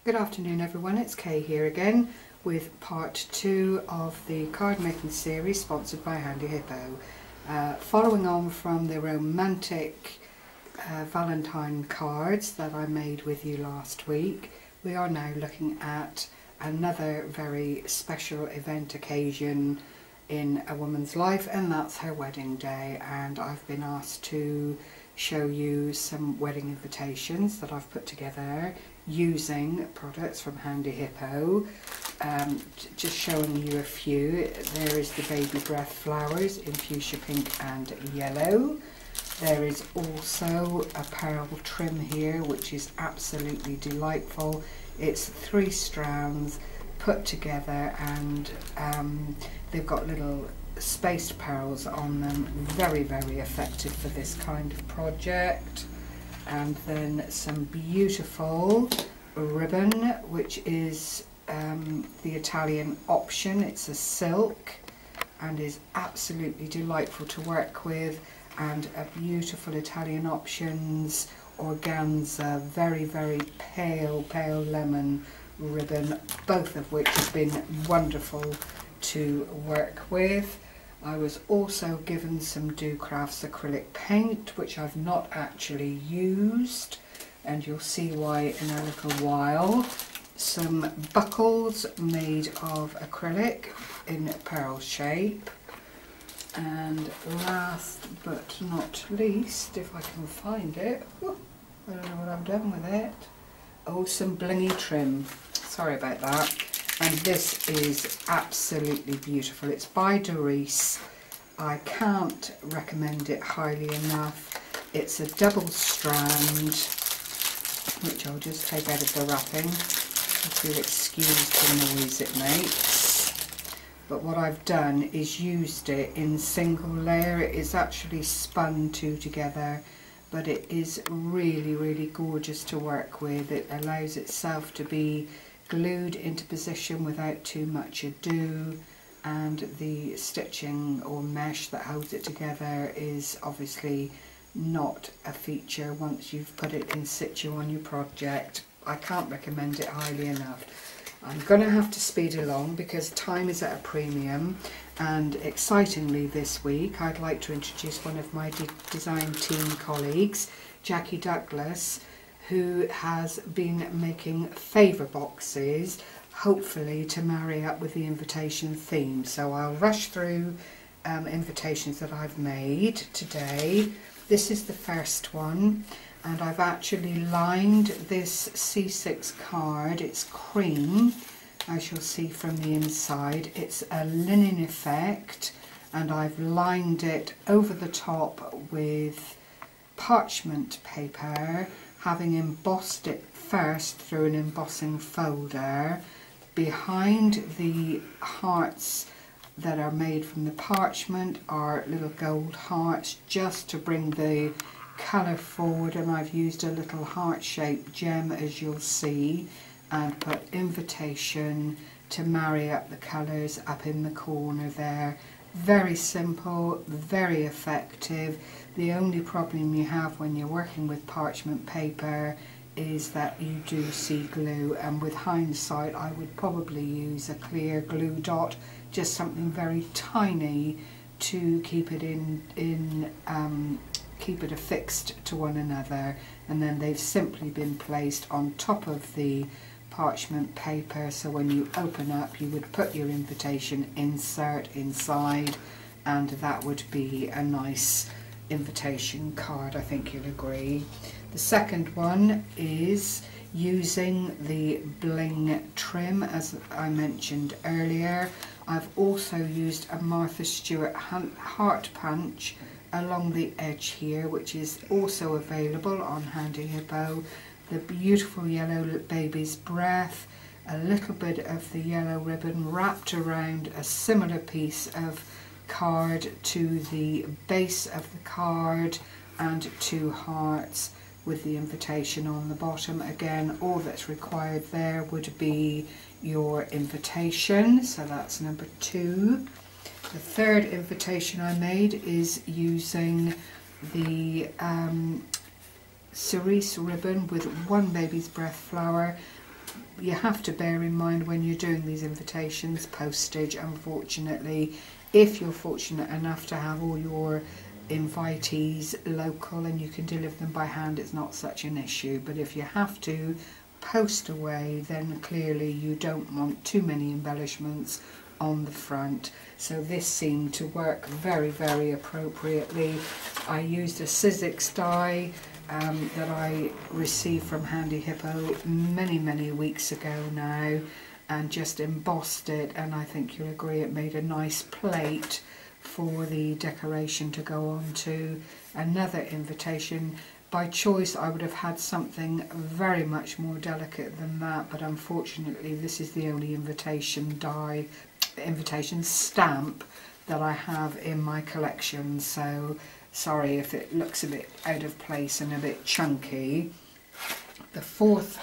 Good afternoon everyone, it's Kay here again with part 2 of the card making series sponsored by Handyhippo. Following on from the romantic Valentine cards that I made with you last week, we are now looking at another very special event occasion in a woman's life, and that's her wedding day. And I've been asked to show you some wedding invitations that I've put together using products from Handyhippo. Just showing you a few. There is the baby breath flowers in fuchsia pink and yellow. There is also a pearl trim here which is absolutely delightful. It's 3 strands put together, and they've got little spaced pearls on them. Very, very effective for this kind of project. And then some beautiful ribbon, which is the Italian option. It's a silk and is absolutely delightful to work with, and a beautiful Italian options organza, very, very pale lemon ribbon, both of which have been wonderful to work with. I was also given some Do Crafts acrylic paint, which I've not actually used, and you'll see why in a little while. Some buckles made of acrylic in pearl shape, and last but not least, if I can find it, I don't know what I've done with it. Oh, some blingy trim. Sorry about that. And this is absolutely beautiful. It's by Doris. I can't recommend it highly enough. It's a double strand, which I'll just take out of the wrapping, if you'll excuse the noise it makes. But what I've done is used it in single layer. It is actually spun 2 together, but it is really, really gorgeous to work with. It allows itself to be glued into position without too much ado, and the stitching or mesh that holds it together is obviously not a feature once you've put it in situ on your project. I can't recommend it highly enough. I'm going to have to speed along because time is at a premium, and excitingly this week I'd like to introduce one of my design team colleagues, Jakki Douglas, who has been making favour boxes, hopefully to marry up with the invitation theme. So I'll rush through invitations that I've made today. This is the first one, and I've actually lined this C6 card. It's cream, as you'll see from the inside. It's a linen effect, and I've lined it over the top with parchment paper, having embossed it first through an embossing folder. Behind the hearts that are made from the parchment are little gold hearts, just to bring the colour forward, and I've used a little heart-shaped gem, as you'll see, and put invitation to marry up the colours up in the corner there. Very simple, very effective. The only problem you have when you're working with parchment paper is that you do see glue, and with hindsight I would probably use a clear glue dot, just something very tiny to keep it keep it affixed to one another, and then they've simply been placed on top of the parchment paper, so when you open up you would put your invitation insert inside, and that would be a nice invitation card, I think you'll agree. The second one is using the bling trim, as I mentioned earlier. I've also used a Martha Stewart heart punch along the edge here, which is also available on Handyhippo. The beautiful yellow baby's breath, a little bit of the yellow ribbon wrapped around a similar piece of card to the base of the card, and 2 hearts with the invitation on the bottom. Again, all that's required there would be your invitation, so that's number 2. The third invitation I made is using the cerise ribbon with 1 baby's breath flower you have to bear in mind when you're doing these invitations, postage, unfortunately, if you're fortunate enough to have all your invitees local and you can deliver them by hand, it's not such an issue. But if you have to post away, then clearly you don't want too many embellishments on the front. So this seemed to work very, very appropriately. I used a Sizzix die that I received from Handyhippo many weeks ago now, and just embossed it, and I think you'll agree it made a nice plate for the decoration to go on to another invitation. By choice I would have had something very much more delicate than that, but unfortunately this is the only invitation stamp that I have in my collection, so sorry if it looks a bit out of place and a bit chunky. The fourth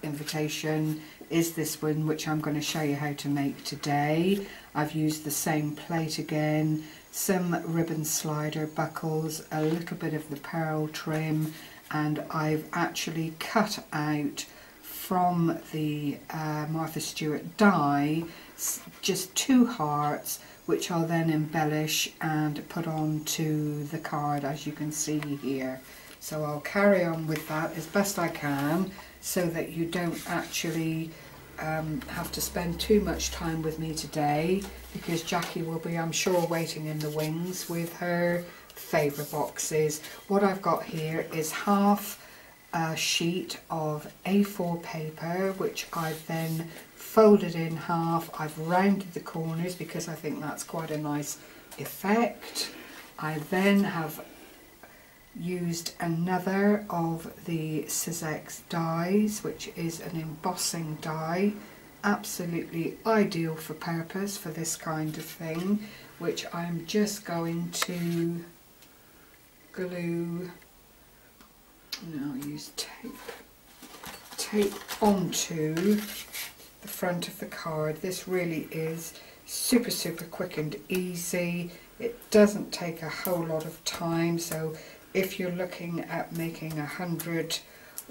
invitation is this one, which I'm going to show you how to make today. I've used the same plate again, some ribbon slider buckles, a little bit of the pearl trim, and I've actually cut out from the Martha Stewart die just 2 hearts, which I'll then embellish and put onto the card, as you can see here. So I'll carry on with that as best I can, so that you don't actually have to spend too much time with me today, because Jakki will be, I'm sure, waiting in the wings with her favour boxes. What I've got here is half a sheet of A4 paper, which I've then folded in half. I've rounded the corners because I think that's quite a nice effect. I then have used another of the Sizzix dies, which is an embossing die, absolutely ideal for purpose for this kind of thing, which I'm just going to glue, now I'll use tape onto the front of the card. This really is super quick and easy. It doesn't take a whole lot of time, so if you're looking at making 100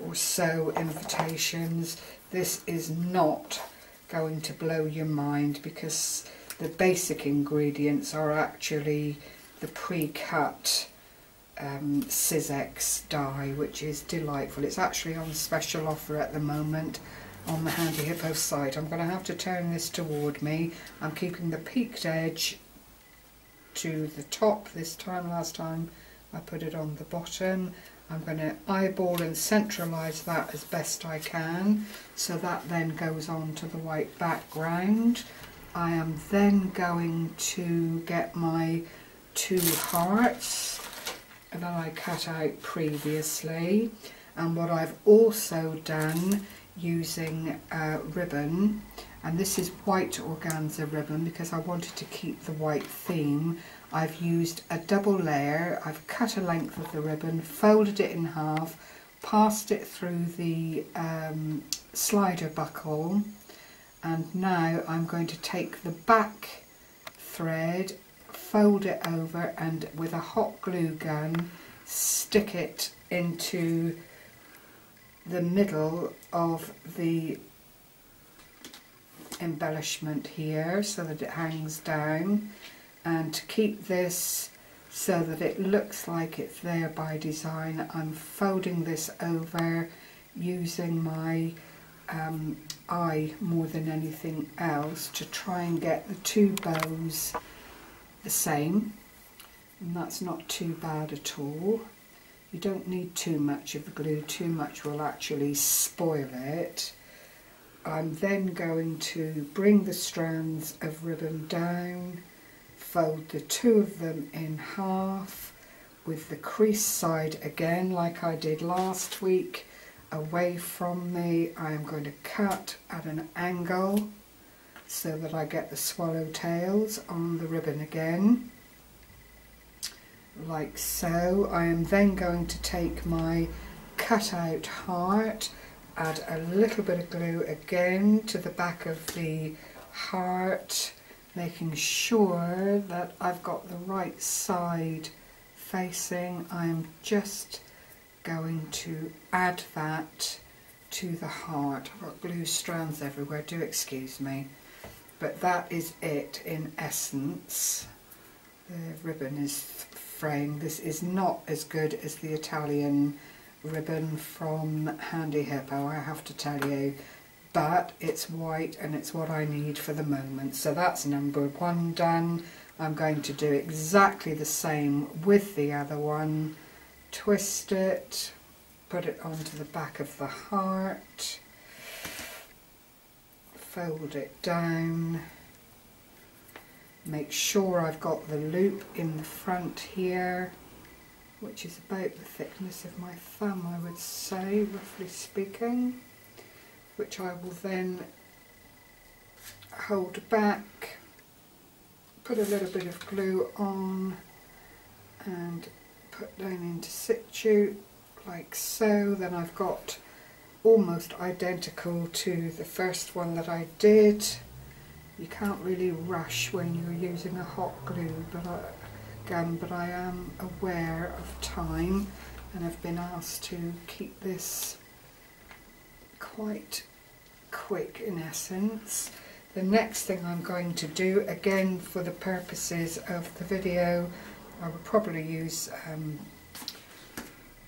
or so invitations, this is not going to blow your mind, because the basic ingredients are actually the pre-cut Sizzix die, which is delightful. It's actually on special offer at the moment on the Handyhippo site. I'm going to have to turn this toward me. I'm keeping the peaked edge to the top this time. Last time I put it on the bottom. I'm going to eyeball and centralise that as best I can, so that then goes on to the white background. I am then going to get my 2 hearts that I cut out previously, and what I've also done using ribbon, and this is white organza ribbon because I wanted to keep the white theme, I've used a double layer. I've cut a length of the ribbon, folded it in half, passed it through the slider buckle, and now I'm going to take the back thread, fold it over, and with a hot glue gun stick it into the middle of the embellishment here so that it hangs down. And to keep this so that it looks like it's there by design, I'm folding this over using my eye more than anything else to try and get the 2 bows the same, and that's not too bad at all. You don't need too much of the glue, too much will actually spoil it. I'm then going to bring the strands of ribbon down, fold the 2 of them in half with the crease side again like I did last week away from me. I am going to cut at an angle so that I get the swallowtails on the ribbon again, like so. I am then going to take my cut out heart, add a little bit of glue again to the back of the heart, making sure that I've got the right side facing. I am just going to add that to the heart. I've got glue strands everywhere, do excuse me. But that is it in essence. The ribbon is fraying. This is not as good as the Italian ribbon from Handyhippo, I have to tell you. But it's white and it's what I need for the moment. So that's number 1 done. I'm going to do exactly the same with the other one. Twist it, put it onto the back of the heart, fold it down, make sure I've got the loop in the front here, which is about the thickness of my thumb, I would say, roughly speaking, which I will then hold back, put a little bit of glue on and put down into situ like so. Then I've got almost identical to the first one that I did. You can't really rush when you're using a hot glue, but I am aware of time and I've been asked to keep this quite quick in essence. The next thing I'm going to do, again for the purposes of the video, I would probably use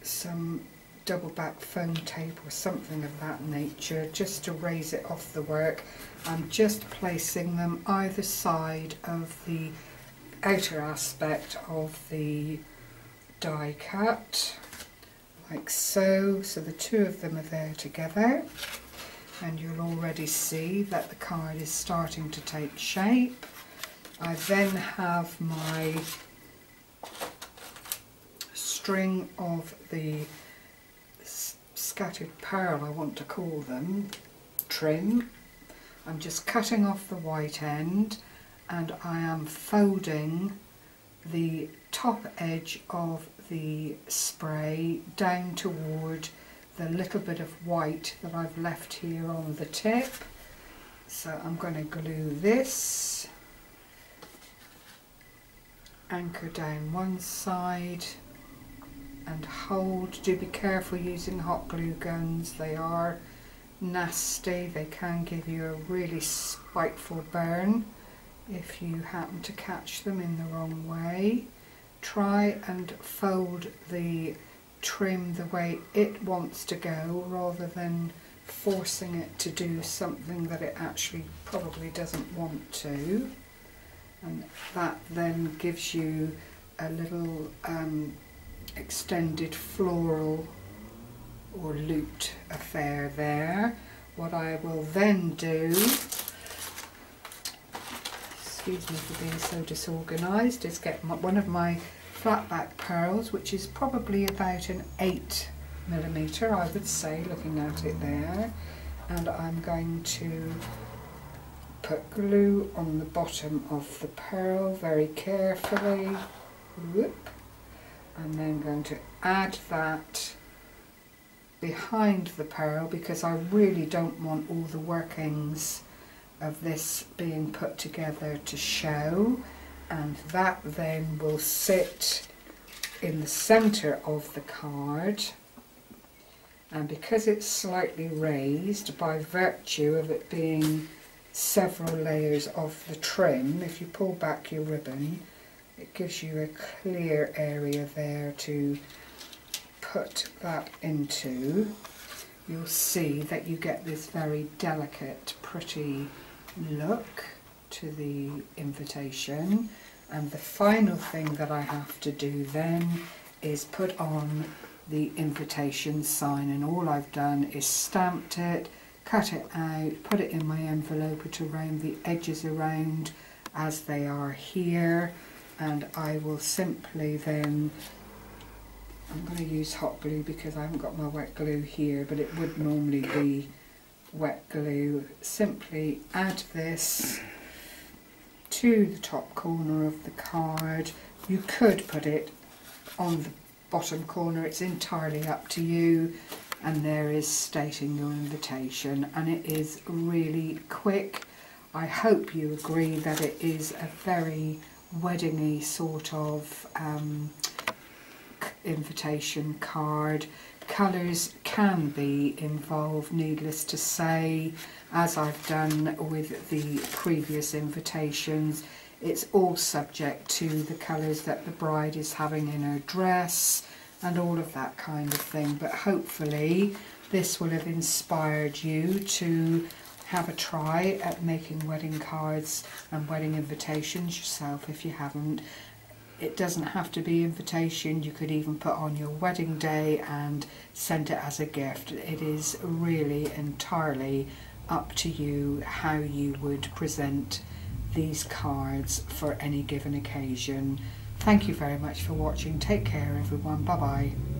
some double back foam tape or something of that nature just to raise it off the work. I'm just placing them either side of the outer aspect of the die cut, like so. So the two of them are there together, and you'll already see that the card is starting to take shape. I then have my string of the scattered pearl, I want to call them, trim. I'm just cutting off the white end and I am folding the top edge of the spray down toward the little bit of white that I've left here on the tip. So I'm going to glue this, anchor down one side and hold. Do be careful using hot glue guns, they are nasty, they can give you a really spiteful burn if you happen to catch them in the wrong way. Try and fold the trim the way it wants to go rather than forcing it to do something that it actually probably doesn't want to, and that then gives you a little extended floral or looped affair there. What I will then do, excuse me for being so disorganised, is get one of my flat back pearls, which is probably about an 8mm, I would say, looking at it there, and I'm going to put glue on the bottom of the pearl very carefully. Whoop. I'm then going to add that behind the pearl because I really don't want all the workings of this being put together to show, and that then will sit in the centre of the card, and because it's slightly raised by virtue of it being several layers of the trim, if you pull back your ribbon it gives you a clear area there to put that into. You'll see that you get this very delicate, pretty look to the invitation. And the final thing that I have to do then is put on the invitation sign, and all I've done is stamped it, cut it out, put it in my envelope to round the edges around as they are here. And I will simply then, I'm going to use hot glue because I haven't got my wet glue here, but it would normally be wet glue. Simply add this to the top corner of the card. You could put it on the bottom corner, it's entirely up to you, and there is stating your invitation, and it is really quick. I hope you agree that it is a very weddingy sort of invitation card. colours can be involved, needless to say, as I've done with the previous invitations. It's all subject to the colours that the bride is having in her dress and all of that kind of thing, but hopefully this will have inspired you to have a try at making wedding cards and wedding invitations yourself if you haven't. It doesn't have to be invitation, you could even put on your wedding day and send it as a gift. It is really entirely up to you how you would present these cards for any given occasion. Thank you very much for watching. Take care everyone. Bye bye.